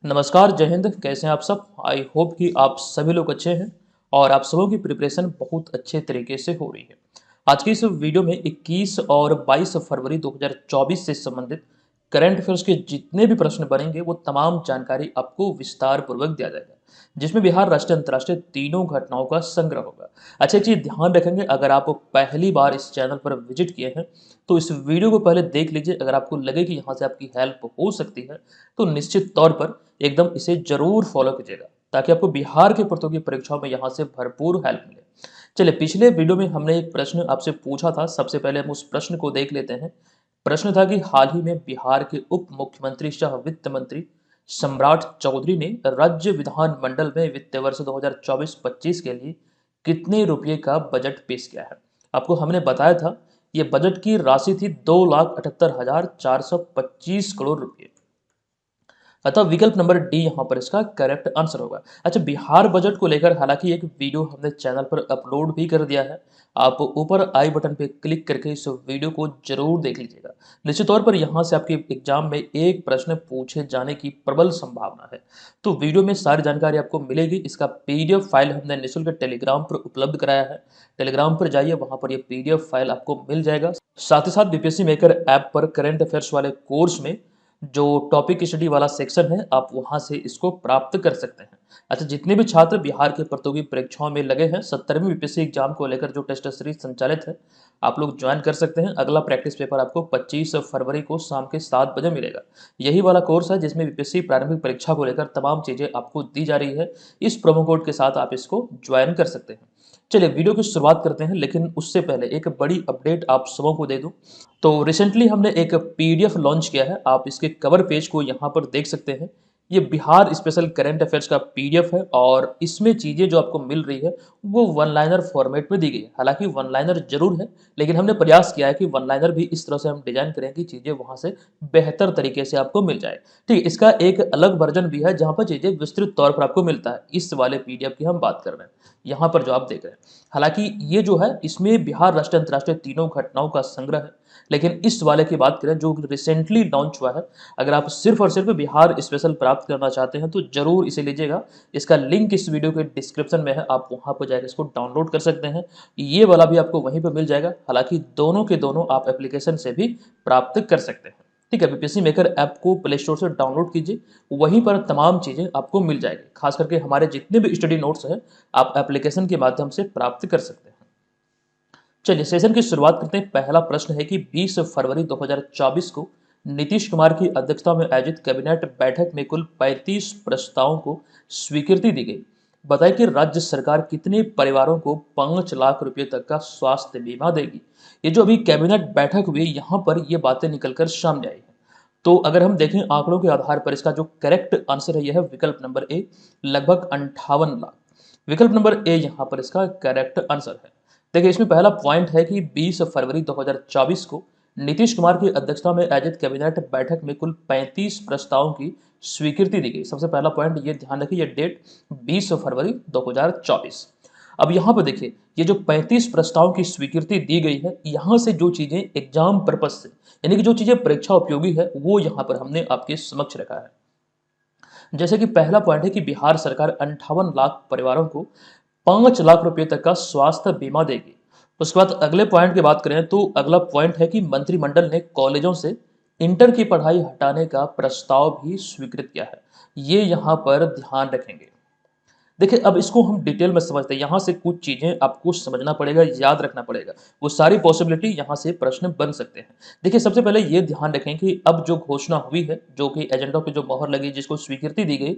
नमस्कार, जय हिंद। कैसे हैं आप सब? आई होप कि आप सभी लोग अच्छे हैं और आप सबों की प्रिपरेशन बहुत अच्छे तरीके से हो रही है। आज की इस वीडियो में 21 और 22 फरवरी 2024 से संबंधित करंट अफेयर्स के जितने भी प्रश्न बनेंगे वो तमाम जानकारी आपको विस्तार पूर्वक दिया जाएगा, जिसमें बिहार राष्ट्रीय अंतर्राष्ट्रीय तीनों घटनाओं का संग्रह होगा। अच्छा, एक चीज ध्यान रखेंगे, अगर आप पहली बार इस चैनल पर विजिट किए हैं तो इस वीडियो को पहले देख लीजिए। अगर आपको लगे कि यहाँ से आपकी हेल्प हो सकती है तो निश्चित तौर पर एकदम इसे जरूर फॉलो कीजिएगा, ताकि आपको बिहार के प्रतियोगी परीक्षाओं में यहाँ से भरपूर हेल्प मिले। चलिए, पिछले वीडियो में हमने एक प्रश्न आपसे पूछा था। सबसे पहले हम उस प्रश्न को देख लेते हैं। प्रश्न था कि हाल ही में बिहार के उप मुख्यमंत्री सह वित्त मंत्री सम्राट चौधरी ने राज्य विधानमंडल में वित्त वर्ष 2024-25 के लिए कितने रुपए का बजट पेश किया है। आपको हमने बताया था ये बजट की राशि थी 2,78,425 करोड़ रुपए। अतः विकल्प नंबर डी यहाँ पर इसका करेक्ट आंसर होगा। अच्छा, बिहार बजट को लेकर हालांकि एक वीडियो हमने चैनल पर अपलोड भी कर दिया है। आप ऊपर आई बटन पे क्लिक करके इस वीडियो को जरूर देख लीजिएगा। निश्चित तौर पर यहाँ से आपके एग्जाम में एक प्रश्न पूछे जाने की प्रबल संभावना है। तो वीडियो में सारी जानकारी आपको मिलेगी। इसका पीडीएफ फाइल हमने निःशुल्क टेलीग्राम पर उपलब्ध कराया है। टेलीग्राम पर जाइए, वहां पर ये पीडीएफ फाइल आपको मिल जाएगा। साथ ही साथ बीपीएससी मेकर ऐप पर करंट अफेयर्स वाले कोर्स में जो टॉपिक स्टडी वाला सेक्शन है, आप वहां से इसको प्राप्त कर सकते हैं। अच्छा, जितने भी छात्र बिहार के प्रतियोगी परीक्षाओं में लगे हैं, 70वीं बीपीएससी एग्जाम को लेकर जो टेस्ट सीरीज संचालित है, आप लोग ज्वाइन कर सकते हैं। अगला प्रैक्टिस पेपर आपको 25 फरवरी को शाम के 7 बजे मिलेगा। यही वाला कोर्स है जिसमें बीपीएससी प्रारंभिक परीक्षा को लेकर तमाम चीजें आपको दी जा रही है। इस प्रोमो कोड के साथ आप इसको ज्वाइन कर सकते हैं। चलिए, वीडियो की शुरुआत करते हैं, लेकिन उससे पहले एक बड़ी अपडेट आप सबों को दे दूं। तो रिसेंटली हमने एक पीडीएफ लॉन्च किया है। आप इसके कवर पेज को यहाँ पर देख सकते हैं। ये बिहार स्पेशल करंट अफेयर्स का पीडीएफ है और इसमें चीज़ें जो आपको मिल रही है वो वन लाइनर फॉर्मेट में दी गई है। हालांकि वन लाइनर जरूर है, लेकिन हमने प्रयास किया है कि वन लाइनर भी इस तरह से हम डिजाइन करें कि चीज़ें वहाँ से बेहतर तरीके से आपको मिल जाए। ठीक है, इसका एक अलग वर्जन भी है जहाँ पर चीज़ें विस्तृत तौर पर आपको मिलता है। इस वाले पीडीएफ की हम बात कर रहे हैं, यहाँ पर जो आप देख रहे हैं। हालांकि ये जो है, इसमें बिहार राष्ट्रीय अंतर्राष्ट्रीय तीनों घटनाओं का संग्रह है। लेकिन इस वाले की बात करें जो रिसेंटली लॉन्च हुआ है, अगर आप सिर्फ और सिर्फ बिहार स्पेशल प्राप्त करना चाहते हैं तो जरूर इसे लीजिएगा। इसका लिंक इस वीडियो के डिस्क्रिप्शन में है, आप वहां पर जाकर इसको डाउनलोड कर सकते हैं। ये वाला भी आपको वहीं पर मिल जाएगा। हालांकि दोनों के दोनों आप एप्लीकेशन से भी प्राप्त कर सकते हैं। ठीक है, बीपीएससी मेकर ऐप को प्ले स्टोर से डाउनलोड कीजिए, वहीं पर तमाम चीजें आपको मिल जाएगी। खास करके हमारे जितने भी स्टडी नोट्स हैं, आप एप्लीकेशन के माध्यम से प्राप्त कर सकते हैं। चलिए, सेशन की शुरुआत करते हैं। पहला प्रश्न है कि 20 फरवरी 2024 को नीतीश कुमार की अध्यक्षता में आयोजित कैबिनेट बैठक में कुल 35 प्रस्तावों को स्वीकृति दी गई। बताएं कि राज्य सरकार कितने परिवारों को 5 लाख रुपए तक का स्वास्थ्य बीमा देगी। ये जो अभी कैबिनेट बैठक हुई, यहाँ पर ये बातें निकलकर सामने आई है। तो अगर हम देखें आंकड़ों के आधार पर, इसका जो करेक्ट आंसर है यह है विकल्प नंबर ए, लगभग 58 लाख। विकल्प नंबर ए यहाँ पर इसका करेक्ट आंसर है। देखिए, इसमें पहला पॉइंट है कि 20 फरवरी 2024 को नीतीश कुमार की अध्यक्षता में आयोजित कैबिनेट बैठक में कुल 35 प्रस्तावों की स्वीकृति दी गई। सबसे पहला पॉइंट ये ध्यान रखिए, ये डेट 20 फरवरी 2024। अब यहाँ पर देखिए, ये जो 35 प्रस्तावों की स्वीकृति दी गई है, यहाँ से जो चीजें एग्जाम पर्पज से, यानी कि जो चीजें परीक्षा उपयोगी है, वो यहाँ पर हमने आपके समक्ष रखा है। जैसे कि पहला पॉइंट है कि बिहार सरकार 58 लाख परिवारों को 5 लाख रुपए तक का स्वास्थ्य बीमा देगी। उसके बाद अगले पॉइंट की बात करें तो अगला पॉइंट है कि मंत्रिमंडल ने कॉलेजों से इंटर की पढ़ाई हटाने का प्रस्ताव भी स्वीकृत किया है। ये यहाँ पर ध्यान रखेंगे। देखिए, अब इसको हम डिटेल में समझते हैं। यहाँ से कुछ चीजें आपको समझना पड़ेगा, याद रखना पड़ेगा। वो सारी पॉसिबिलिटी यहाँ से प्रश्न बन सकते हैं। देखिए, सबसे पहले ये ध्यान रखें कि अब जो घोषणा हुई है, जो कि एजेंडा पे जो मोहर लगी, जिसको स्वीकृति दी गई,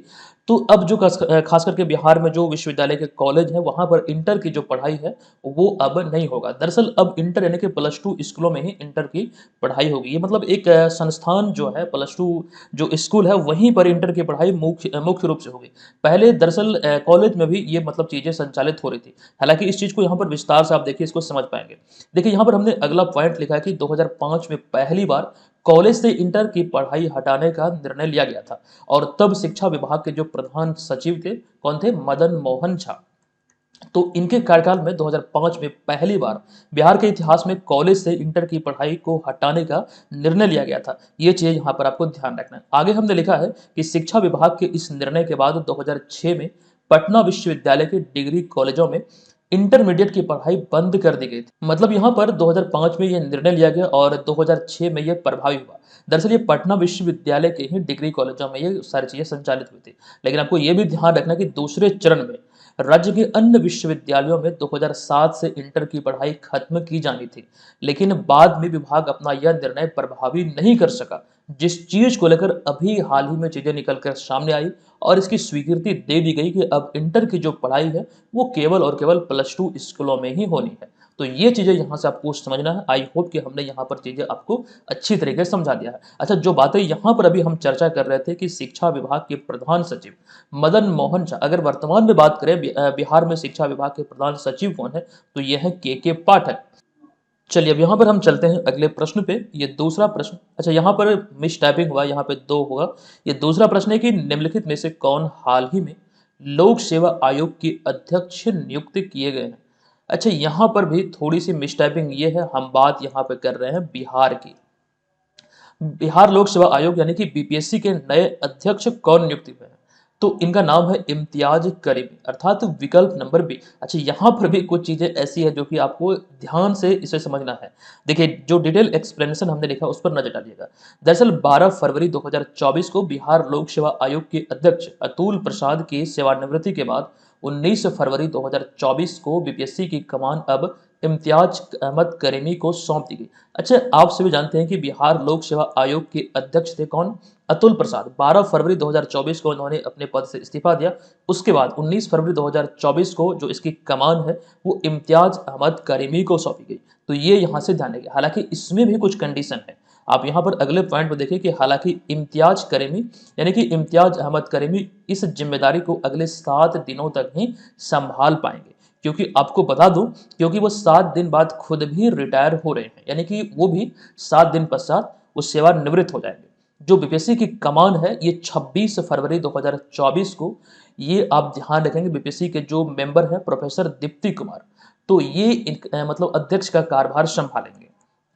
तो अब जो खास करके बिहार में जो विश्वविद्यालय के कॉलेज है, वहां पर इंटर की जो पढ़ाई है वो अब नहीं होगा। दरअसल अब इंटर यानी कि प्लस 2 स्कूलों में ही इंटर की पढ़ाई होगी। ये मतलब एक संस्थान जो है, प्लस 2 जो स्कूल है, वहीं पर इंटर की पढ़ाई मुख्य मुख्य रूप से होगी। पहले दरअसल कॉलेज में भी ये मतलब चीजें संचालित हो रही थी। हालांकि इस चीज को यहाँ पर विस्तार से आप देखिए, इसको समझ पाएंगे। देखिए, यहाँ पर हमने अगला पॉइंट लिखा है कि 2005 में पहली बार कॉलेज से इंटर की पढ़ाई हटाने का निर्णय लिया गया था और तब शिक्षा विभाग के जो प्रधान सचिव थे, कौन थे? मदन मोहन झा। तो इनके कार्यकाल में 2005 में पहली बार बिहार के इतिहास में कॉलेज से इंटर की पढ़ाई को हटाने का निर्णय लिया गया था। ये चीज़ यहाँ पर आपको ध्यान रखना है। आगे हमने लिखा है कि शिक्षा विभाग के इस निर्णय के बाद 2006 में पटना विश्वविद्यालय के डिग्री कॉलेजों में इंटरमीडिएट की पढ़ाई बंद कर दी गई थी। मतलब यहाँ पर 2005 में यह निर्णय लिया गया और 2006 में यह प्रभावी हुआ। दरअसल ये पटना विश्वविद्यालय के ही डिग्री कॉलेजों में ये सारी चीजें संचालित हुई थी। लेकिन आपको ये भी ध्यान रखना कि दूसरे चरण में राज्य के अन्य विश्वविद्यालयों में 2007 से इंटर की पढ़ाई खत्म की जानी थी, लेकिन बाद में विभाग अपना यह निर्णय प्रभावी नहीं कर सका, जिस चीज को लेकर अभी हाल ही में चीजें निकलकर सामने आई और इसकी स्वीकृति दे दी गई कि अब इंटर की जो पढ़ाई है वो केवल और केवल +2 स्कूलों में ही होनी है। तो ये चीजें यहाँ से आपको समझना है। आई होप कि हमने यहाँ पर चीजें आपको अच्छी तरीके से समझा दिया है। अच्छा, जो बातें यहाँ पर अभी हम चर्चा कर रहे थे कि शिक्षा विभाग के प्रधान सचिव मदन मोहन झा, अगर वर्तमान में बात करें बिहार में शिक्षा विभाग के प्रधान सचिव कौन है, तो यह है के पाठक। चलिए अब यहाँ पर हम चलते हैं अगले प्रश्न पे। ये दूसरा प्रश्न, अच्छा यहाँ पर मिस टाइपिंग हुआ, यहाँ पे 2 होगा। ये दूसरा प्रश्न है कि निम्नलिखित में से कौन हाल ही में लोक सेवा आयोग के अध्यक्ष नियुक्त किए गए हैं। अच्छा, यहाँ पर भी थोड़ी सी मिस टाइपिंग ये है, हम बात यहाँ पे कर रहे हैं बिहार की। बिहार लोक सेवा आयोग यानी कि बीपीएससी के नए अध्यक्ष कौन नियुक्त हुए हैं, तो इनका नाम है इम्तियाज करीमी, अर्थात विकल्प नंबर बी। अच्छा, यहाँ पर भी कुछ चीजें ऐसी है जो कि आपको ध्यान से इसे समझना है। देखिए, जो डिटेल एक्सप्लेनेशन हमने लिखा उस पर नजर डालिएगा। दरअसल 12 फरवरी 2024 को बिहार लोक सेवा आयोग के अध्यक्ष अतुल प्रसाद की सेवानिवृत्ति के बाद 19 फरवरी 2024 को बीपीएससी की कमान अब इम्तियाज अहमद करीमी को सौंप दी गई। अच्छा, आप सभी जानते हैं कि बिहार लोक सेवा आयोग के अध्यक्ष थे कौन? अतुल प्रसाद। 12 फरवरी 2024 को उन्होंने अपने पद से इस्तीफा दिया। उसके बाद 19 फरवरी 2024 को जो इसकी कमान है वो इम्तियाज अहमद करीमी को सौंपी गई। तो ये यहाँ से ध्यान रखिए। हालांकि इसमें भी कुछ कंडीशन है। आप यहाँ पर अगले पॉइंट पर देखिए कि हालांकि इम्तियाज करीमी यानी कि इम्तियाज अहमद करीमी इस जिम्मेदारी को अगले 7 दिनों तक ही संभाल पाएंगे, क्योंकि आपको बता दूं, क्योंकि वो 7 दिन बाद खुद भी रिटायर हो रहे हैं, यानी कि वो भी 7 दिन पश्चात वो सेवानिवृत्त हो जाएंगे। जो बीपीएससी की कमान है ये 26 फरवरी 2024 को, ये आप ध्यान रखेंगे, बीपीएससी के जो मेंबर हैं प्रोफेसर दीप्ति कुमार, तो ये मतलब अध्यक्ष का कार्यभार संभालेंगे।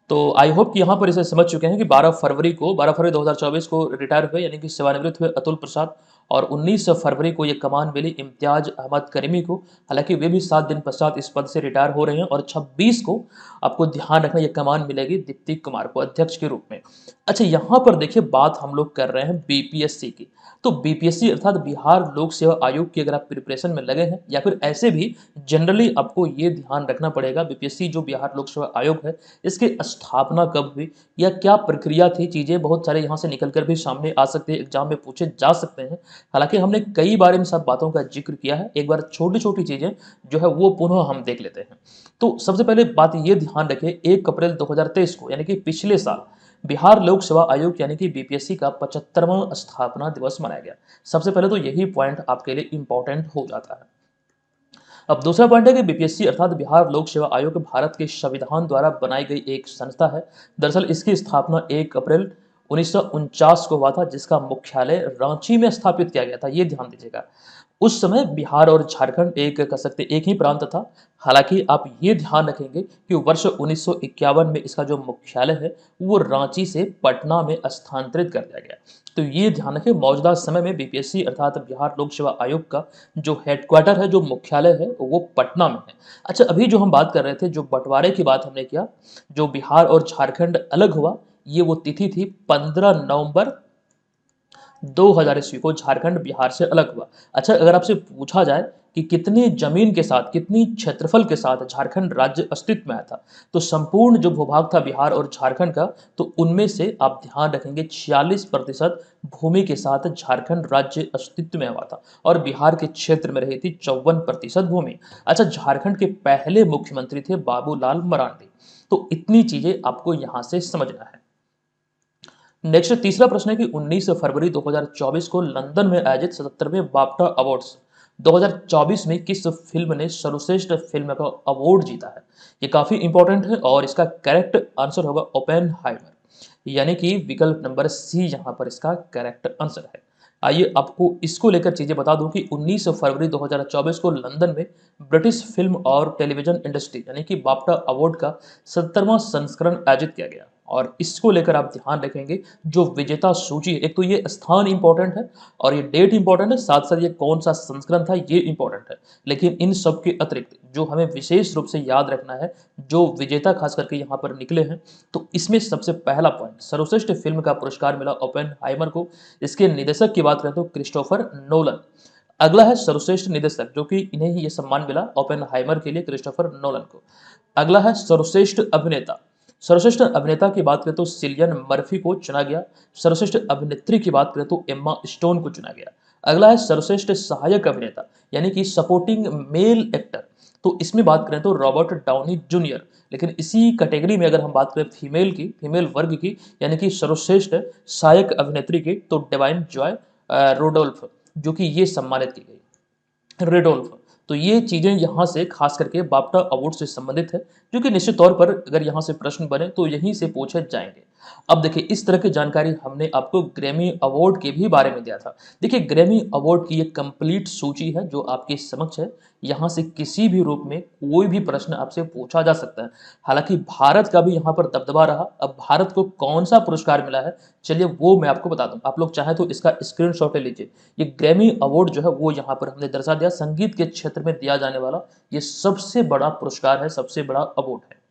तो आई होप कि यहाँ पर इसे समझ चुके हैं कि 12 फरवरी 2024 को रिटायर हुए यानी कि सेवानिवृत्त हुए अतुल प्रसाद, और 19 फरवरी को ये कमान मिली इम्तियाज अहमद करीमी को। हालांकि वे भी 7 दिन पश्चात इस पद से रिटायर हो रहे हैं, और 26 को आपको ध्यान रखना ये कमान मिलेगी दीप्ति कुमार को अध्यक्ष के रूप में। अच्छा, यहाँ पर देखिए बात हम लोग कर रहे हैं बीपीएससी की। तो बीपीएससी अर्थात बिहार लोक सेवा आयोग की अगर आप प्रिपरेशन में लगे हैं या फिर ऐसे भी जनरली, आपको ये ध्यान रखना पड़ेगा बीपीएससी जो बिहार लोक सेवा आयोग है इसकी स्थापना कब हुई या क्या प्रक्रिया थी। चीजें बहुत सारे यहाँ से निकल कर भी सामने आ सकते हैं, एग्जाम में पूछे जा सकते हैं। हालांकि हमने कई बार इन सब बातों का जिक्र किया है, एक बार छोटी छोटी चीजें जो है वो पुनः हम देख लेते हैं। तो सबसे पहले बात ये ध्यान रखें, 1 अप्रैल 2023 को यानी कि पिछले साल बिहार लोक सेवा आयोग यानी कि बीपीएससी का 75वां स्थापना दिवस मनाया गया। सबसे पहले तो यही पॉइंट आपके लिए इंपॉर्टेंट हो जाता है। अब दूसरा पॉइंट है कि बीपीएससी अर्थात बिहार लोक सेवा आयोग भारत के संविधान द्वारा बनाई गई एक संस्था है। दरअसल इसकी स्थापना 1 अप्रैल 1949 को हुआ था, जिसका मुख्यालय रांची में स्थापित किया गया था। ये ध्यान दीजिएगा, उस समय बिहार और झारखंड एक कह सकते एक ही प्रांत था। हालांकि आप ये ध्यान रखेंगे कि वर्ष 1951 में इसका जो मुख्यालय है वो रांची से पटना में स्थानांतरित कर दिया गया। तो ये ध्यान रखें, मौजूदा समय में बीपीएससी अर्थात बिहार लोक सेवा आयोग का जो हेडक्वार्टर है, जो मुख्यालय है, वो पटना में है। अच्छा, अभी जो हम बात कर रहे थे, जो बंटवारे की बात हमने किया, जो बिहार और झारखंड अलग हुआ, ये वो तिथि थी 15 नवंबर 2000 ईस्वी को झारखंड बिहार से अलग हुआ। अच्छा, अगर आपसे पूछा जाए कि कितनी जमीन के साथ, कितनी क्षेत्रफल के साथ झारखंड राज्य अस्तित्व में आया था, तो संपूर्ण जो भूभाग था बिहार और झारखंड का, तो उनमें से आप ध्यान रखेंगे 46% भूमि के साथ झारखंड राज्य अस्तित्व में हुआ था, और बिहार के क्षेत्र में रही थी 54% भूमि। अच्छा, झारखंड के पहले मुख्यमंत्री थे बाबूलाल मरांडी। तो इतनी चीजें आपको यहाँ से समझना है। नेक्स्ट तीसरा प्रश्न है कि 19 फरवरी 2024 को लंदन में आयोजित 77वें बाफ्टा अवार्ड्स 2024 में किस फिल्म ने सर्वश्रेष्ठ फिल्म का अवार्ड जीता है। ये काफी इंपॉर्टेंट है और इसका करेक्ट आंसर होगा ओपेनहाइमर, यानी कि विकल्प नंबर सी यहाँ पर इसका करेक्ट आंसर है। आइए आपको इसको लेकर चीज़ें बता दूं कि 19 फरवरी 2024 को लंदन में ब्रिटिश फिल्म और टेलीविजन इंडस्ट्री यानी कि बाफ्टा अवार्ड का 70वां संस्करण आयोजित किया गया और इसको लेकर आप ध्यान रखेंगे जो विजेता सूची है, एक तो ये स्थान इंपॉर्टेंट है और ये डेट इंपॉर्टेंट है, साथ साथ ये कौन सा संस्करण था ये इंपॉर्टेंट है। लेकिन इन सब के अतिरिक्त जो हमें विशेष रूप से याद रखना है, जो विजेता खास करके यहाँ पर निकले हैं, तो इसमें सबसे पहला पॉइंट सर्वश्रेष्ठ फिल्म का पुरस्कार मिला ओपेनहाइमर को। इसके निर्देशक की बात करें तो क्रिस्टोफर नोलन। अगला है सर्वश्रेष्ठ निर्देशक, जो कि इन्हें ही ये सम्मान मिला ओपेनहाइमर के लिए, क्रिस्टोफर नोलन को। अगला है सर्वश्रेष्ठ अभिनेता। सर्वश्रेष्ठ अभिनेता की बात करें तो सिलियन मर्फी को चुना गया। सर्वश्रेष्ठ अभिनेत्री की बात करें तो एम्मा स्टोन को चुना गया। अगला है सर्वश्रेष्ठ सहायक अभिनेता यानी कि सपोर्टिंग मेल एक्टर, तो इसमें बात करें तो रॉबर्ट डाउनी जूनियर। लेकिन इसी कैटेगरी में अगर हम बात करें फीमेल वर्ग की यानी कि सर्वश्रेष्ठ सहायक अभिनेत्री की, तो डिवाइन जॉय रोडोल्फ जो कि ये सम्मानित की गई, रेडोल्फ। तो ये चीजें यहाँ से खास करके बाफ्टा अवार्ड से संबंधित है, जो कि निश्चित तौर पर अगर यहाँ से प्रश्न बने तो यहीं से पूछे जाएंगे। अब देखिए इस तरह की जानकारी हमने आपको ग्रैमी अवार्ड के भी बारे में दिया था। देखिए ग्रैमी अवार्ड की एक कंप्लीट सूची है जो आपके समक्ष है, यहाँ से किसी भी रूप में कोई भी प्रश्न आपसे पूछा जा सकता है। हालांकि भारत का भी यहाँ पर दबदबा रहा। अब भारत को कौन सा पुरस्कार मिला है, चलिए वो मैं आपको बता दूं। आप लोग चाहें तो इसका स्क्रीनशॉट ले लीजिए। ये ग्रैमी अवार्ड जो है वो यहाँ पर हमने दर्शा दिया, संगीत के क्षेत्र में दिया जाने वाला ये सबसे बड़ा पुरस्कार है, सबसे बड़ा अवार्ड है।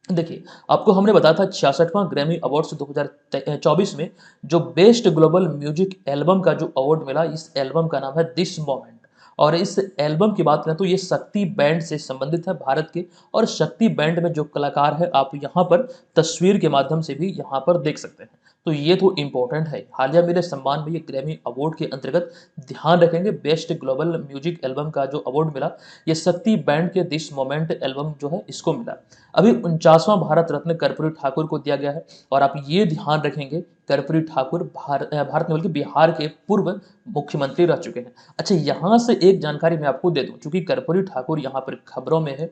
देखिए आपको हमने बताया था 66वां ग्रैमी अवार्ड्स 2024 में जो बेस्ट ग्लोबल म्यूजिक एल्बम का जो अवार्ड मिला, इस एल्बम का नाम है दिस मोमेंट। और इस एल्बम की बात करें तो ये शक्ति बैंड से संबंधित है भारत के, और शक्ति बैंड में जो कलाकार है आप यहाँ पर तस्वीर के माध्यम से भी यहाँ पर देख सकते हैं। तो ये तो इंपॉर्टेंट है, हालिया मिले सम्मान में ये ग्रैमी अवार्ड के अंतर्गत ध्यान रखेंगे। बेस्ट ग्लोबल म्यूजिक एल्बम का जो अवार्ड मिला ये शक्ति बैंड के दिस मोमेंट एल्बम जो है इसको मिला। अभी 49वां भारत रत्न कर्पूरी ठाकुर को दिया गया है। और आप ये ध्यान रखेंगे कर्पूरी ठाकुर भारत में बल्कि बिहार के पूर्व मुख्यमंत्री रह चुके हैं। अच्छा यहाँ से एक जानकारी मैं आपको दे दूं, चूंकि कर्पूरी ठाकुर यहाँ पर खबरों में है,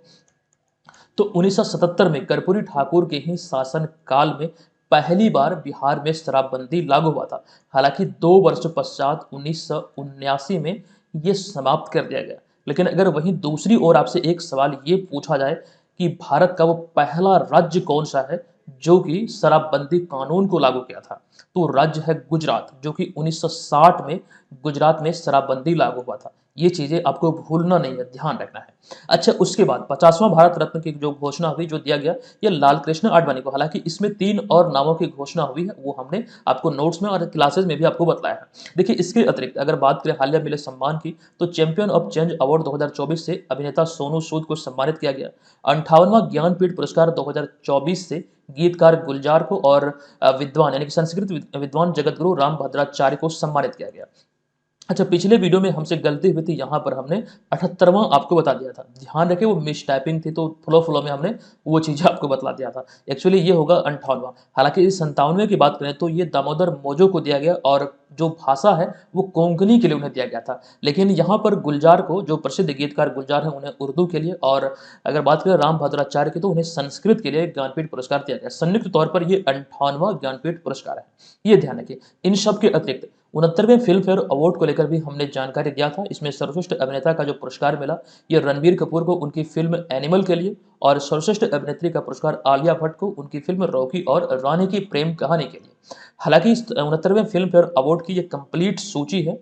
तो 1977 में कर्पूरी ठाकुर के ही शासन काल में पहली बार बिहार में शराबबंदी लागू हुआ था। हालांकि 2 वर्ष पश्चात 1979 में ये समाप्त कर दिया गया। लेकिन अगर वहीं दूसरी ओर आपसे एक सवाल ये पूछा जाए कि भारत का वो पहला राज्य कौन सा है जो कि शराबबंदी कानून को लागू किया था, तो राज्य है गुजरात, जो कि 1960 में गुजरात में शराबबंदी लागू हुआ था। ये चीजें आपको भूलना नहीं है, ध्यान रखना है। अच्छा उसके बाद 50वां भारत रत्न की जो घोषणा हुई, जो दिया गया, ये लाल कृष्ण आडवाणी को। हालांकि इसमें 3 और नामों की घोषणा हुई है, वो हमने आपको नोट्स में और क्लासेस में भी आपको बताया है। देखिए इसके अतिरिक्त अगर बात करें हालिया मिले सम्मान की, तो चैंपियन ऑफ चेंज अवार्ड 2024 से अभिनेता सोनू सूद को सम्मानित किया गया। 58वां ज्ञानपीठ पुरस्कार 2024 से गीतकार गुलजार को और विद्वान यानी कि संस्कृत विद्वान जगतगुरु राम भद्राचार्य को सम्मानित किया गया। अच्छा पिछले वीडियो में हमसे गलती हुई थी, यहाँ पर हमने 78वां आपको बता दिया था, ध्यान रखें वो मिस टाइपिंग थी, तो फ्लो में हमने वो चीज़ें आपको बतला दिया था। एक्चुअली ये होगा 58वां। हालांकि इस 97वें की बात करें तो ये दामोदर मोजो को दिया गया, और जो भाषा है वो कोंकणी के लिए उन्हें दिया गया था। लेकिन यहाँ पर गुलजार को, जो प्रसिद्ध गीतकार गुलजार हैं, उन्हें उर्दू के लिए, और अगर बात करें राम भद्राचार्य की तो उन्हें संस्कृत के लिए ज्ञानपीठ पुरस्कार दिया गया। संयुक्त तौर पर ये 58वां ज्ञानपीठ पुरस्कार है, ये ध्यान रखिए। इन सब के अतिरिक्त 69वें फिल्म फेयर अवार्ड को लेकर भी हमने जानकारी दिया था। इसमें सर्वश्रेष्ठ अभिनेता का जो पुरस्कार मिला ये रणबीर कपूर को उनकी फिल्म एनिमल के लिए, और सर्वश्रेष्ठ अभिनेत्री का पुरस्कार आलिया भट्ट को उनकी फिल्म रॉकी और रानी की प्रेम कहानी के लिए। हालांकि इस 69वें फिल्म फेयर अवार्ड की ये कंप्लीट सूची है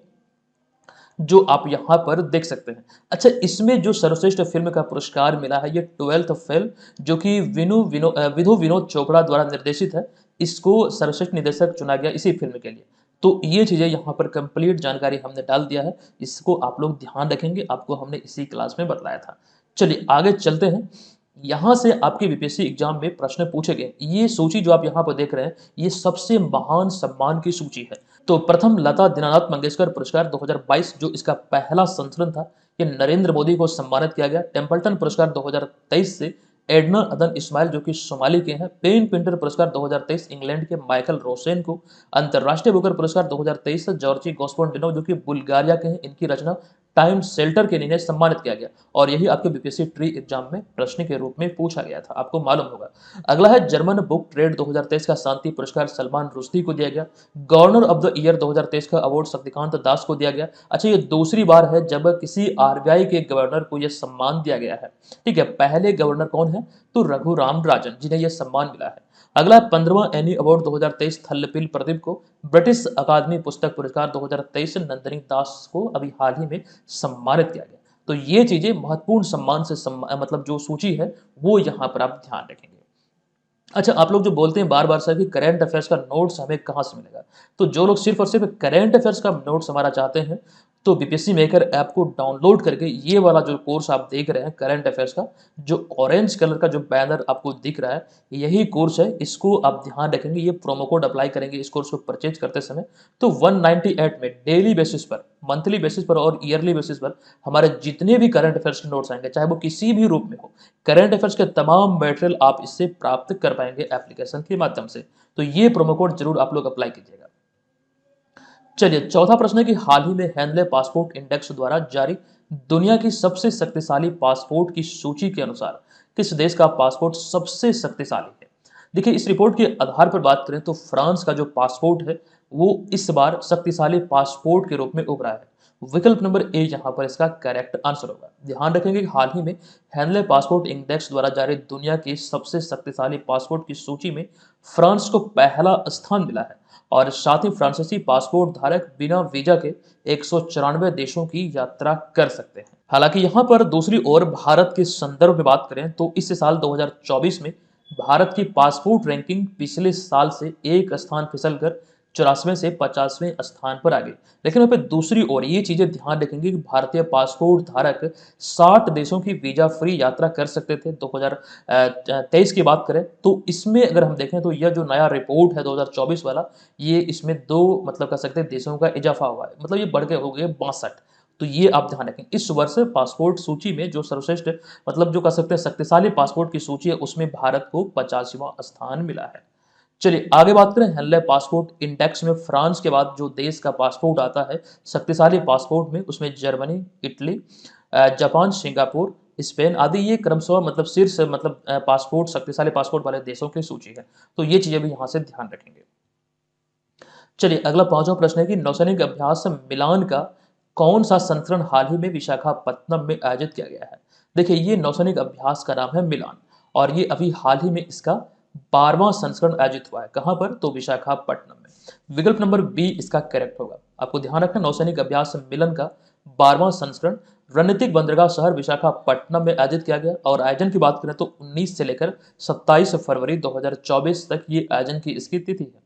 जो आप यहाँ पर देख सकते हैं। अच्छा इसमें जो सर्वश्रेष्ठ फिल्म का पुरस्कार मिला है ये 12th फिल्म, जो कि विधु विनोद चोपड़ा द्वारा निर्देशित है। इसको सर्वश्रेष्ठ निर्देशक चुना गया इसी फिल्म के लिए। तो ये चीजें यहाँ पर कंप्लीट जानकारी हमने डाल दिया है, इसको आप लोग ध्यान रखेंगे, आपको हमने इसी क्लास में बताया था। चलिए आगे चलते हैं। यहाँ से आपके बीपीएससी एग्जाम में प्रश्न पूछे गए। ये सूची जो आप यहाँ पर देख रहे हैं ये सबसे महान सम्मान की सूची है। तो प्रथम लता दीनानाथ मंगेशकर पुरस्कार 2022 जो इसका पहला संस्करण था, ये नरेंद्र मोदी को सम्मानित किया गया। टेम्पल्टन पुरस्कार 2023 से एडना अदन इस्माइल जो कि सोमाली के हैं। पेन पिंटर पुरस्कार 2023 इंग्लैंड के माइकल रोसेन को। अंतर्राष्ट्रीय बुकर पुरस्कार 2023 से जॉर्जी गॉस्पोंटिनो जो कि बुल्गारिया के हैं, इनकी रचना टाइम शेल्टर के लिए इन्हें सम्मानित किया गया और यही आपके बीपीएससी ट्री एग्जाम में प्रश्न के रूप में पूछा गया था, आपको मालूम होगा। अगला है जर्मन बुक ट्रेड 2023 का शांति पुरस्कार सलमान रुश्दी को दिया गया। गवर्नर ऑफ द ईयर 2023 का अवार्ड शक्तिकांत दास को दिया गया। अच्छा, ये दूसरी बार है जब किसी आरबीआई के गवर्नर को यह सम्मान दिया गया है। ठीक है, पहले गवर्नर कौन है? तो रघुराम राजन, जिन्हें यह सम्मान मिला है। अगला 15वां एनी अवार्ड 2023 थल्लपील प्रदीप को। ब्रिटिश अकादमी पुस्तक पुरस्कार 2023 नंदिनी दास को अभी हाल ही में सम्मानित किया गया। तो ये चीजें महत्वपूर्ण सम्मान से मतलब जो सूची है वो यहाँ पर आप ध्यान रखेंगे। अच्छा, आप लोग जो बोलते हैं बार बार सर कि करंट अफेयर्स का नोट्स हमें कहाँ से मिलेगा, तो जो लोग सिर्फ और सिर्फ करंट अफेयर्स का नोट्स हमारा चाहते हैं तो बीपीएससी मेकर ऐप को डाउनलोड करके ये वाला जो कोर्स आप देख रहे हैं करंट अफेयर्स का, जो ऑरेंज कलर का जो बैनर आपको दिख रहा है यही कोर्स है। इसको आप ध्यान रखेंगे, ये प्रोमो कोड अप्लाई करेंगे इस कोर्स को परचेज करते समय तो 198 में डेली बेसिस पर, मंथली बेसिस पर और ईयरली बेसिस पर हमारे जितने भी करंट अफेयर्स के नोट्स आएंगे, चाहे वो किसी भी रूप में हो, करंट अफेयर्स के तमाम मटेरियल आप इससे प्राप्त कर पाएंगे एप्लीकेशन के माध्यम से। तो ये प्रोमो कोड जरूर आप लोग अप्लाई कीजिएगा। चलिए, चौथा प्रश्न है कि हाल ही में हैंडले पासपोर्ट इंडेक्स द्वारा जारी दुनिया की सबसे शक्तिशाली पासपोर्ट की सूची के अनुसार किस देश का पासपोर्ट सबसे शक्तिशाली है? देखिए, इस रिपोर्ट के आधार पर बात करें तो फ्रांस का जो पासपोर्ट है वो इस बार शक्तिशाली पासपोर्ट के रूप में उभरा है। विकल्प नंबर ए यहाँ पर इसका करेक्ट आंसर होगा। ध्यान रखेंगे कि हाल ही में हैंडले पासपोर्ट इंडेक्स द्वारा जारी दुनिया की सबसे शक्तिशाली पासपोर्ट की सूची में फ्रांस को पहला स्थान मिला है और साथ ही फ्रांसीसी पासपोर्ट धारक बिना वीजा के 194 देशों की यात्रा कर सकते हैं। हालांकि यहाँ पर दूसरी ओर भारत के संदर्भ में बात करें तो इस साल 2024 में भारत की पासपोर्ट रैंकिंग पिछले साल से एक स्थान फिसलकर 84वें से 50वें स्थान पर आ गई। लेकिन वहाँ पे दूसरी ओर ये चीजें ध्यान रखेंगे कि भारतीय पासपोर्ट धारक 60 देशों की वीजा फ्री यात्रा कर सकते थे 2023 की बात करें तो इसमें अगर हम देखें तो यह जो नया रिपोर्ट है 2024 वाला, ये इसमें दो मतलब कह सकते हैं देशों का इजाफा हुआ है, मतलब ये बढ़ के हो गए 62। तो ये आप ध्यान रखें, इस वर्ष पासपोर्ट सूची में जो सर्वश्रेष्ठ मतलब जो कह सकते हैं शक्तिशाली पासपोर्ट की सूची है उसमें भारत को 85वां स्थान मिला है। चलिए आगे बात करें, हेनले पासपोर्ट इंडेक्स में फ्रांस के बाद जो देश का पासपोर्ट आता है शक्तिशाली पासपोर्ट में, उसमें Germany, Italy, Japan, Singapore, Spain आदि ये क्रमशः मतलब शीर्ष मतलब पासपोर्ट शक्तिशाली पासपोर्ट वाले देशों की सूची है। तो ये चीजें भी यहाँ से ध्यान रखेंगे। चलिए अगला पांचवा प्रश्न है कि नौसैनिक अभ्यास मिलान का कौन सा संस्करण हाल ही में विशाखापत्तनम में आयोजित किया गया है? देखिए, ये नौसैनिक अभ्यास का नाम है मिलान और ये अभी हाल ही में इसका 12वां संस्करण आयोजित हुआ है। कहां पर? तो विशाखापट्टनम में। विकल्प नंबर बी इसका करेक्ट होगा। आपको ध्यान रखना, नौसैनिक अभ्यास मिलन का 12वां संस्करण रणनीतिक बंदरगाह शहर विशाखापट्टनम में आयोजित किया गया और आयोजन की बात करें तो 19 से लेकर 27 फरवरी 2024 तक ये आयोजन की इसकी तिथि है।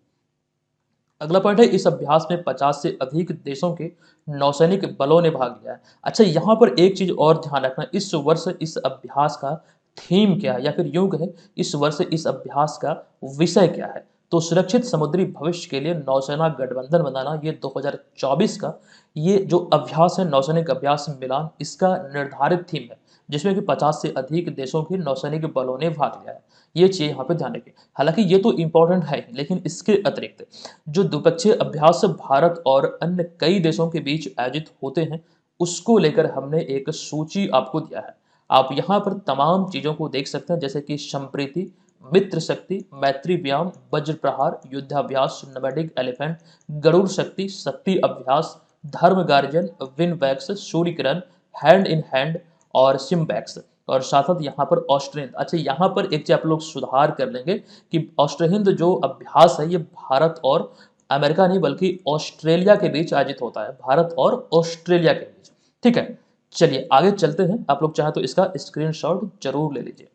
अगला पॉइंट है, इस अभ्यास में 50 से अधिक देशों के नौसैनिक बलों ने भाग लिया है। अच्छा, यहाँ पर एक चीज और ध्यान रखना, इस वर्ष इस अभ्यास का थीम क्या है या फिर यूं कहें इस वर्ष इस अभ्यास का विषय क्या है? तो सुरक्षित समुद्री भविष्य के लिए नौसेना गठबंधन बनाना, ये 2024 का ये जो अभ्यास है नौसैनिक अभ्यास मिलान, इसका निर्धारित थीम है जिसमें कि 50 से अधिक देशों के नौसैनिक बलों ने भाग लिया है। ये चीज यहाँ पे ध्यान रखिए। हालांकि ये तो इंपॉर्टेंट है ही, लेकिन इसके अतिरिक्त जो द्विपक्षीय अभ्यास भारत और अन्य कई देशों के बीच आयोजित होते हैं उसको लेकर हमने एक सूची आपको दिया है। आप यहाँ पर तमाम चीजों को देख सकते हैं जैसे कि संप्रीति, मित्र शक्ति, मैत्री व्यायाम, वज्र प्रहार, युद्धाभ्यास, नोमैडिक एलिफेंट, गरुड़ शक्ति, शक्ति अभ्यास, धर्म guardian, win wax, Surya Kiran, hand in hand और सिम्बैक्स और साथ साथ यहाँ पर ऑस्ट्रेहिंद। अच्छा, यहाँ पर एक चीज आप लोग सुधार कर लेंगे कि ऑस्ट्रेहिंद जो अभ्यास है ये भारत और अमेरिका नहीं बल्कि ऑस्ट्रेलिया के बीच आयोजित होता है, भारत और ऑस्ट्रेलिया के बीच। ठीक है, चलिए आगे चलते हैं। आप लोग चाहे तो इसका स्क्रीनशॉट जरूर ले लीजिए।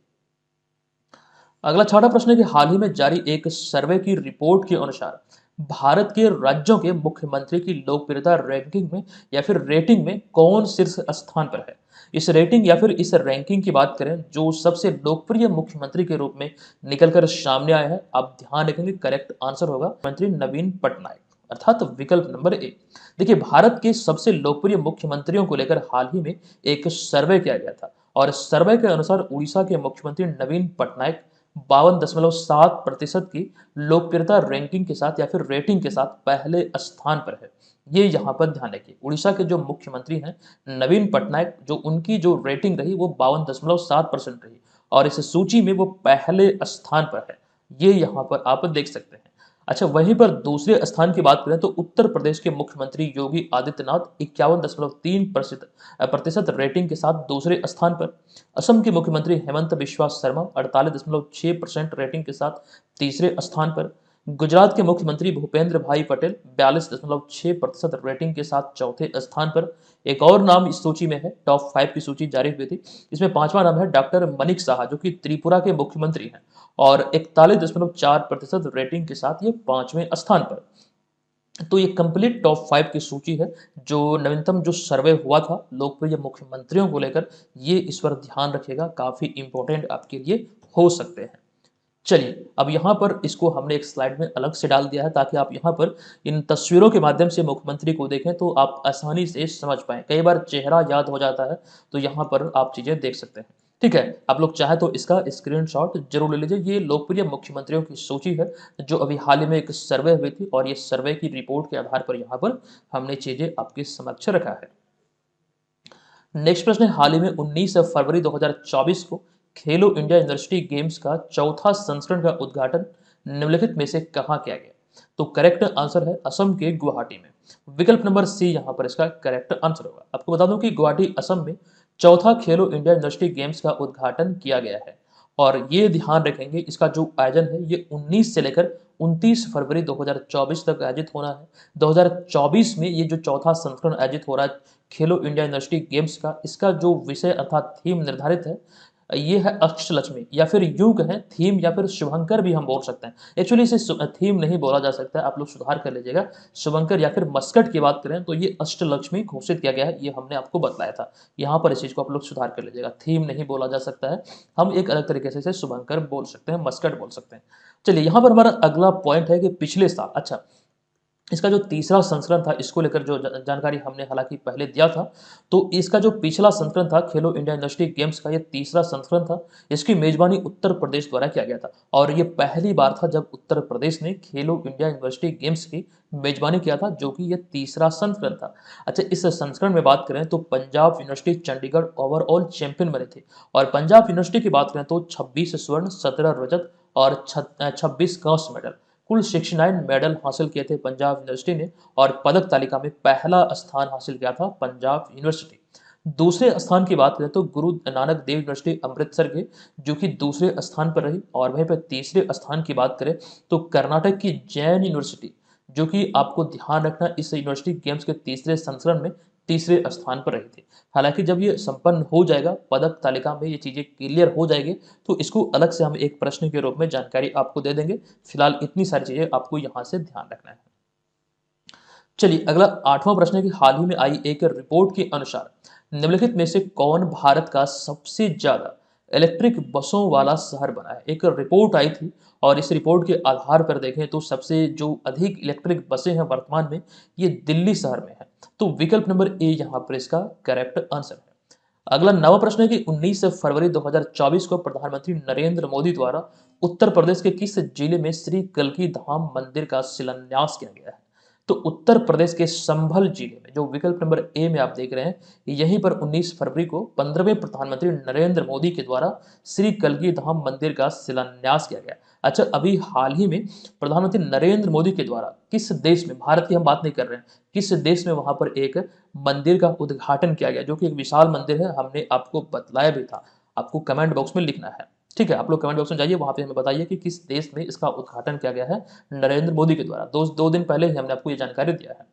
अगला छठा प्रश्न है कि हाल ही में जारी एक सर्वे की रिपोर्ट के अनुसार भारत के राज्यों के मुख्यमंत्री की लोकप्रियता रैंकिंग में या फिर रेटिंग में कौन शीर्ष स्थान पर है? इस रेटिंग या फिर इस रैंकिंग की बात करें जो सबसे लोकप्रिय मुख्यमंत्री के रूप में निकलकर सामने आया है, आप ध्यान रखेंगे करेक्ट आंसर होगा मंत्री नवीन पटनायक, अर्थात विकल्प नंबर ए। देखिए, भारत के सबसे लोकप्रिय मुख्यमंत्रियों को लेकर हाल ही में एक सर्वे किया गया था और सर्वे के अनुसार उड़ीसा के मुख्यमंत्री नवीन पटनायक 52.7% की लोकप्रियता रैंकिंग के साथ या फिर रेटिंग के साथ पहले स्थान पर है। ये यहाँ पर ध्यान रखिए। उड़ीसा के जो मुख्यमंत्री हैं नवीन पटनायक, जो उनकी जो रेटिंग रही वो 52.7% रही और इस सूची में वो पहले स्थान पर है। ये यहाँ पर आप देख सकते हैं। अच्छा, वहीं पर दूसरे स्थान की बात करें तो उत्तर प्रदेश के मुख्यमंत्री योगी आदित्यनाथ 51.3% रेटिंग के साथ दूसरे स्थान पर। असम के मुख्यमंत्री हेमंत बिश्वा शर्मा 48.6% रेटिंग के साथ तीसरे स्थान पर। गुजरात के मुख्यमंत्री भूपेंद्र भाई पटेल 42.6% रेटिंग के साथ चौथे स्थान पर। एक और नाम इस सूची में है, टॉप 5 की सूची जारी हुई थी, इसमें पांचवा नाम है डॉक्टर मनिक साहा, जो कि त्रिपुरा के मुख्यमंत्री हैं और 41.4% रेटिंग के साथ ये पांचवें स्थान पर। तो ये कंप्लीट टॉप 5 की सूची है, जो नवीनतम जो सर्वे हुआ था लोकप्रिय मुख्यमंत्रियों को लेकर। ये इस पर ध्यान रखिएगा, काफी इंपॉर्टेंट आपके लिए हो सकते हैं। चलिए, अब यहाँ पर इसको हमने एक स्लाइड में अलग से डाल दिया है ताकि आप यहाँ पर इन तस्वीरों के माध्यम से मुख्यमंत्री को देखें तो आप आसानी से समझ पाएँ। कई बार चेहरा याद हो जाता है, तो यहाँ पर आप चीज़ें देख सकते हैं। ठीक है, आप लोग चाहें तो इसका स्क्रीनशॉट ज़रूर ले लीजिए। ये लोकप्रिय मुख्यमंत्रियों की सूची है, जो अभी हाल ही में एक सर्वे हुई थी और ये सर्वे की रिपोर्ट के आधार पर यहाँ पर हमने चीज़ें आपके समक्ष रखा है। नेक्स्ट प्रश्न है, हाल ही में 19 फरवरी 2024 को खेलो इंडिया यूनिवर्सिटी गेम्स का चौथा संस्करण का उद्घाटन निम्नलिखित में से कहाँ किया गया? तो करेक्ट आंसर है असम के गुवाहाटी में। विकल्प नंबर सी यहाँ पर इसका करेक्ट आंसर होगा। आपको बता दूं कि गुवाहाटी असम में चौथा खेलो इंडिया यूनिवर्सिटी गेम्स का उद्घाटन किया गया है और ये ध्यान रखेंगे इसका जो आयोजन है ये 19 से लेकर 29 फरवरी 2024 तक आयोजित होना है। 2024 में ये जो चौथा संस्करण आयोजित हो रहा है खेलो इंडिया यूनिवर्सिटी गेम्स का, इसका जो विषय अर्थात थीम निर्धारित है ये है अष्टलक्ष्मी, या फिर यूं कहें थीम या फिर शुभंकर भी हम बोल सकते हैं। एक्चुअली इसे थीम नहीं बोला जा सकता है, आप लोग सुधार कर लीजिएगा। शुभंकर या फिर मस्कट की बात करें तो ये अष्टलक्ष्मी घोषित किया गया है, ये हमने आपको बतलाया था। यहाँ पर इस चीज को आप लोग सुधार कर लीजिएगा, थीम नहीं बोला जा सकता है, हम एक अलग तरीके से इसे शुभंकर बोल सकते हैं, मस्कट बोल सकते हैं। चलिए, यहाँ पर हमारा अगला पॉइंट है कि पिछले साल, अच्छा, इसका जो तीसरा संस्करण था इसको लेकर जो जानकारी हमने हालांकि पहले दिया था, तो इसका जो पिछला संस्करण था खेलो इंडिया यूनिवर्सिटी गेम्स का, ये तीसरा संस्करण था। इसकी मेजबानी उत्तर प्रदेश द्वारा किया गया था और ये पहली बार था जब उत्तर प्रदेश ने खेलो इंडिया यूनिवर्सिटी गेम्स की मेजबानी किया था, जो कि ये तीसरा संस्करण था। अच्छा, इस संस्करण में बात करें तो Punjab university Chandigarh overall champion बने थे और पंजाब यूनिवर्सिटी की बात करें तो 26 स्वर्ण, 17 रजत और 26 कांस्य मेडल, कुल 69 मेडल हासिल किए थे पंजाब यूनिवर्सिटी ने और पदक तालिका में पहला स्थान हासिल किया था पंजाब यूनिवर्सिटी। दूसरे स्थान की बात करें तो गुरु नानक देव यूनिवर्सिटी अमृतसर के, जो कि दूसरे स्थान पर रही और वहीं पर तीसरे स्थान की बात करें तो कर्नाटक की जैन यूनिवर्सिटी, जो कि आपको ध्यान रखना इस यूनिवर्सिटी गेम्स के तीसरे संस्करण में तीसरे स्थान पर रही थी। हालांकि जब ये संपन्न हो जाएगा, पदक तालिका में ये चीजें क्लियर हो जाएगी, तो इसको अलग से हम एक प्रश्न के रूप में जानकारी आपको दे देंगे। फिलहाल इतनी सारी चीजें आपको यहाँ से ध्यान रखना है। चलिए, अगला 8वां प्रश्न है कि हाल ही में आई एक रिपोर्ट के अनुसार निम्नलिखित में से कौन भारत का सबसे ज्यादा इलेक्ट्रिक बसों वाला शहर बना है? एक रिपोर्ट आई थी और इस रिपोर्ट के आधार पर देखें तो सबसे जो अधिक इलेक्ट्रिक बसें हैं वर्तमान में, ये दिल्ली शहर में है। तो विकल्प नंबर ए यहाँ पर इसका करेक्ट आंसर है। अगला 9वां प्रश्न है कि 19 फरवरी 2024 को प्रधानमंत्री नरेंद्र मोदी द्वारा उत्तर प्रदेश के किस जिले में श्री कल्की धाम मंदिर का शिलान्यास किया गया है? तो उत्तर प्रदेश के संभल जिले में, जो विकल्प नंबर ए में आप देख रहे हैं, यहीं पर 19 फरवरी को 15वें प्रधानमंत्री नरेंद्र मोदी के द्वारा श्री कल्की धाम मंदिर का शिलान्यास किया गया। अच्छा, अभी हाल ही में प्रधानमंत्री नरेंद्र मोदी के द्वारा किस देश में, भारत की हम बात नहीं कर रहे हैं, किस देश में वहां पर एक मंदिर का उद्घाटन किया गया, जो कि एक विशाल मंदिर है, हमने आपको बतलाया भी था। आपको कमेंट बॉक्स में लिखना है। ठीक है, आप लोग कमेंट बॉक्स में जाइए, वहां पे हमें बताइए कि किस देश में इसका उद्घाटन किया गया है नरेंद्र मोदी के द्वारा। दो दिन पहले ही हमने आपको ये जानकारी दिया है।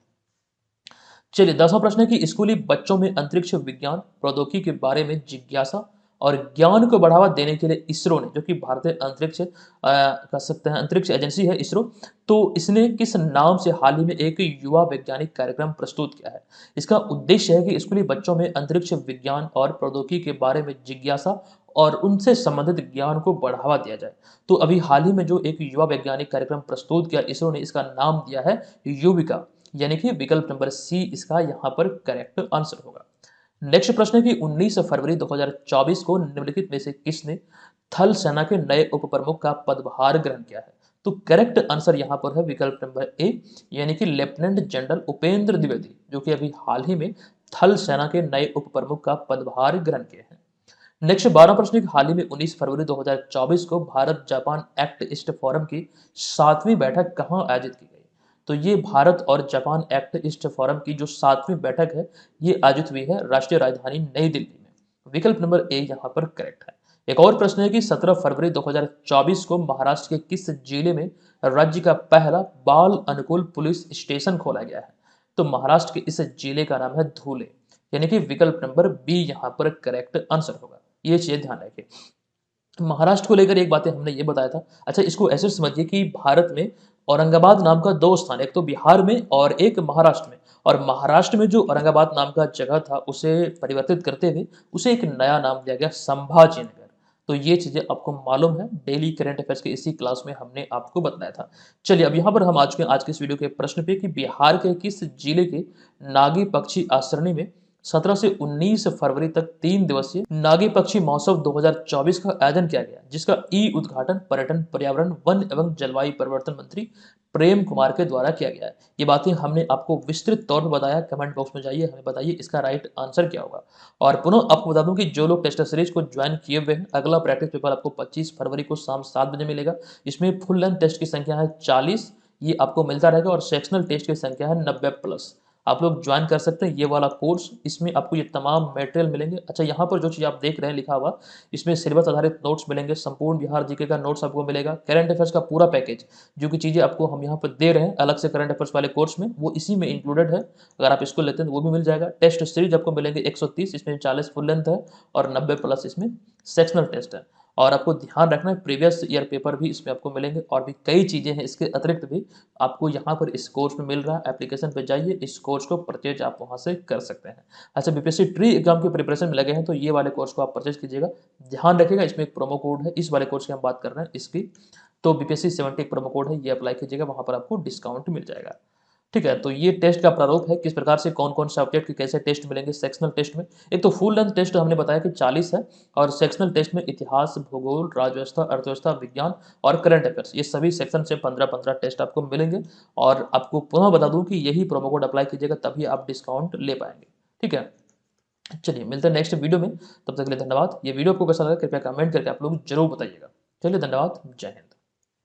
चलिए, 10वां प्रश्न है कि स्कूली बच्चों में अंतरिक्ष विज्ञान प्रौद्योगिकी के बारे में जिज्ञासा और ज्ञान को बढ़ावा देने के लिए इसरो ने, जो कि भारतीय अंतरिक्ष कह सकते हैं अंतरिक्ष एजेंसी है इसरो, तो इसने किस नाम से हाल ही में एक युवा वैज्ञानिक कार्यक्रम प्रस्तुत किया है? इसका उद्देश्य है कि स्कूली बच्चों में अंतरिक्ष विज्ञान और प्रौद्योगिकी के बारे में जिज्ञासा और उनसे संबंधित ज्ञान को बढ़ावा दिया जाए। तो अभी हाल ही में जो एक युवा वैज्ञानिक कार्यक्रम प्रस्तुत किया इसरो ने, इसका नाम दिया है युविका, यानी कि विकल्प नंबर सी इसका यहाँ पर करेक्ट आंसर होगा। नेक्स्ट प्रश्न है कि 19 फरवरी 2024 को निम्नलिखित में से किसने थल सेना के नए उप प्रमुख का पदभार ग्रहण किया है? तो करेक्ट आंसर यहाँ पर है विकल्प नंबर ए, यानी कि लेफ्टिनेंट जनरल उपेंद्र द्विवेदी, जो कि अभी हाल ही में थल सेना के नए उप प्रमुख का पदभार ग्रहण किए हैं। नेक्स्ट 12 प्रश्न एक हाल ही में 19 फरवरी 2024 को Bharat Japan act east forum की 7वीं बैठक कहाँ आयोजित की गई? तो ये भारत और जापान एक्ट ईस्ट फोरम की जो 7वीं बैठक है, ये आयोजित हुई है राष्ट्रीय राजधानी नई दिल्ली में। विकल्प नंबर ए यहाँ पर करेक्ट है। एक और प्रश्न है कि 17 फरवरी 2024 को महाराष्ट्र के किस जिले में राज्य का पहला बाल अनुकूल पुलिस स्टेशन खोला गया है? तो महाराष्ट्र के इस जिले का नाम है धुले, यानी कि विकल्प नंबर बी यहाँ पर करेक्ट आंसर होगा। ये चीजें ध्यान रखिए। महाराष्ट्र को लेकर एक बातें हमने ये बताया था। अच्छा, इसको ऐसे समझिए कि भारत में औरंगाबाद नाम का दो स्थान, एक तो बिहार में और एक महाराष्ट्र में। और महाराष्ट्र में जो औरंगाबाद नाम का जगह था उसे परिवर्तित करते हुए उसे एक नया नाम दिया गया, संभाजीनगर। तो ये चीजें आपको मालूम है, डेली करंट अफेयर्स के इसी क्लास में हमने आपको बताया था। चलिए अब यहाँ पर हम आज के इस वीडियो के प्रश्न पे कि बिहार के किस जिले के नागी पक्षी आश्रयणी में 17 से 19 फरवरी तक 3 दिवसीय नागी पक्षी महोत्सव 2024 का आयोजन किया गया, जिसका ई उद्घाटन पर्यटन, पर्यावरण, वन एवं जलवायु परिवर्तन मंत्री प्रेम कुमार के द्वारा किया गया है। ये बातें हमने आपको विस्तृत तौर पर बताया। कमेंट बॉक्स में जाइए, हमें बताइए इसका राइट आंसर क्या होगा। और पुनः आपको बता दूं कि जो लोग टेस्ट सीरीज को ज्वाइन किए हुए हैं, अगला प्रैक्टिस पेपर आपको 25 फरवरी को शाम 7 बजे मिलेगा। इसमें फुल लेंथ टेस्ट की संख्या है 40, ये आपको मिलता रहेगा, और सेक्शनल टेस्ट की संख्या है 90 प्लस। आप लोग ज्वाइन कर सकते हैं ये वाला कोर्स, इसमें आपको ये तमाम मटेरियल मिलेंगे। अच्छा, यहाँ पर जो चीज़ आप देख रहे हैं लिखा हुआ, इसमें सिलेबस आधारित नोट्स मिलेंगे, संपूर्ण बिहार जीके का नोट्स आपको मिलेगा, करंट अफेयर्स का पूरा पैकेज, जो कि चीज़ें आपको हम यहाँ पर दे रहे हैं अलग से करंट अफेयर्स वाले कोर्स में, वो इसी में इंक्लूडेड है। अगर आप इसको लेते हैं तो वो भी मिल जाएगा। टेस्ट सीरीज आपको मिलेंगे 130, इसमें 40 फुल लेंथ है और 90 प्लस इसमें सेक्शनल टेस्ट है। और आपको ध्यान रखना है प्रीवियस ईयर पेपर भी इसमें आपको मिलेंगे, और भी कई चीज़ें हैं इसके अतिरिक्त भी आपको यहाँ पर इस कोर्स में मिल रहा है। एप्लीकेशन पे जाइए, इस कोर्स को परचेज आप वहाँ से कर सकते हैं। अच्छा, बीपीएससी ट्री एग्जाम की प्रिपरेशन में लगे हैं तो ये वाले कोर्स को आप परचेज कीजिएगा। ध्यान रखिएगा इसमें एक प्रोमो कोड है, इस वाले कोर्स की हम बात कर रहे हैं इसकी, तो बीपीएससी 70 प्रोमो कोड है, ये अप्लाई कीजिएगा, वहाँ पर आपको डिस्काउंट मिल जाएगा। ठीक है, तो ये टेस्ट का प्रारूप है, किस प्रकार से कौन कौन सब्जेक्ट के कैसे टेस्ट मिलेंगे सेक्शनल टेस्ट में। एक तो फुल लेंथ टेस्ट हमने बताया कि 40 है, और सेक्शनल टेस्ट में इतिहास, भूगोल, राज्यव्यवस्था, अर्थव्यवस्था, विज्ञान और करंट अफेयर्स, ये सभी सेक्शन से 15-15 टेस्ट आपको मिलेंगे। और आपको पुनः बता दूं कि यही प्रोमो कोड अप्लाई कीजिएगा, तभी आप डिस्काउंट ले पाएंगे। ठीक है, चलिए मिलते हैं नेक्स्ट वीडियो में, तब तक के लिए धन्यवाद। ये वीडियो आपको कैसा लगा कृपया कमेंट करके आप लोग जरूर बताइएगा। चलिए धन्यवाद, जय हिंद।